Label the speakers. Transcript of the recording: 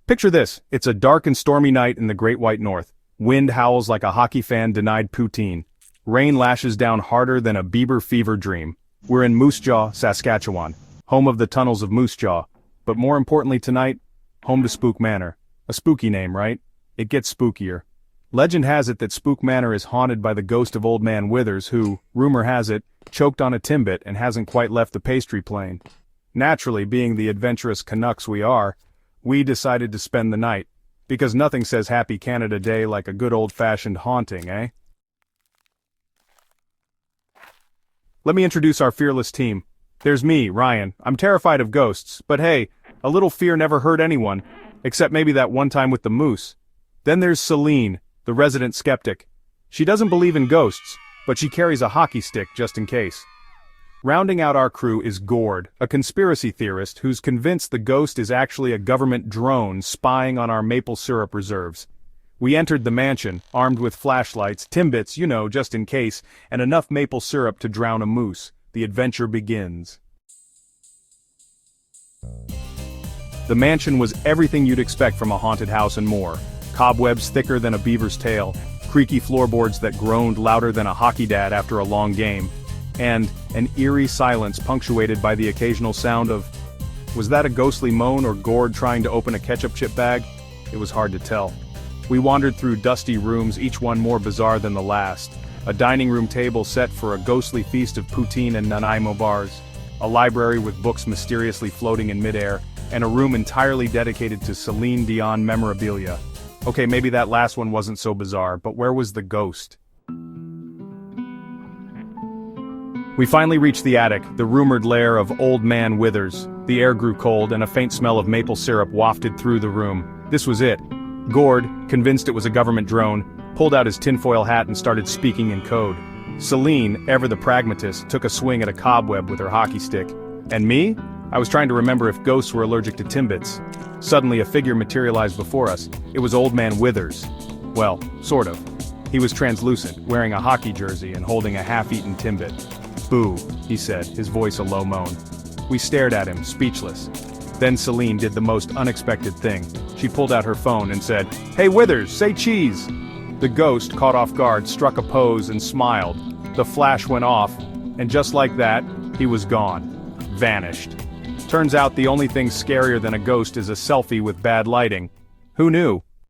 Speaker 1: Picture this, it's a dark and stormy night in the Great White North. Wind howls like a hockey fan denied poutine. Rain lashes down harder than a Bieber fever dream. We're in Moose Jaw, Saskatchewan, home of the tunnels of Moose Jaw. But more importantly tonight, home to Spook Manor. A spooky name, right? It gets spookier. Legend has it that Spook Manor is haunted by the ghost of Old Man Withers who, rumor has it, choked on a Timbit and hasn't quite left the pastry plane. Naturally, being the adventurous Canucks we are, we decided to spend the night. Because nothing says Happy Canada Day like a good old-fashioned haunting, eh? Let me introduce our fearless team. There's me, Ryan. I'm terrified of ghosts, but hey, a little fear never hurt anyone, except maybe that one time with the moose. Then there's Celine, the resident skeptic. She doesn't believe in ghosts, but she carries a hockey stick just in case. Rounding out our crew is Gord, a conspiracy theorist who's convinced the ghost is actually a government drone spying on our maple syrup reserves. We entered the mansion, armed with flashlights, Timbits, you know, just in case, and enough maple syrup to drown a moose. The adventure begins. The mansion was everything you'd expect from a haunted house and more. Cobwebs thicker than a beaver's tail, creaky floorboards that groaned louder than a hockey dad after a long game, and an eerie silence punctuated by the occasional sound of, was that a ghostly moan or Gord trying to open a ketchup chip bag? It was hard to tell. We wandered through dusty rooms, each one more bizarre than the last. A dining room table set for a ghostly feast of poutine and Nanaimo bars. A library with books mysteriously floating in midair, and a room entirely dedicated to Celine Dion memorabilia. Okay, maybe that last one wasn't so bizarre, but where was the ghost? We finally reached the attic, the rumored lair of Old Man Withers. The air grew cold and a faint smell of maple syrup wafted through the room. This was it. Gord, convinced it was a government drone, pulled out his tinfoil hat and started speaking in code. Celine, ever the pragmatist, took a swing at a cobweb with her hockey stick. And me? I was trying to remember if ghosts were allergic to Timbits. Suddenly a figure materialized before us. It was Old Man Withers. Well, sort of. He was translucent, wearing a hockey jersey and holding a half-eaten Timbit. "Boo," he said, his voice a low moan. We stared at him, speechless. Then Celine did the most unexpected thing. She pulled out her phone and said, "Hey Withers, say cheese!" The ghost, caught off guard, struck a pose and smiled. The flash went off, and just like that, he was gone. Vanished. Turns out the only thing scarier than a ghost is a selfie with bad lighting. Who knew?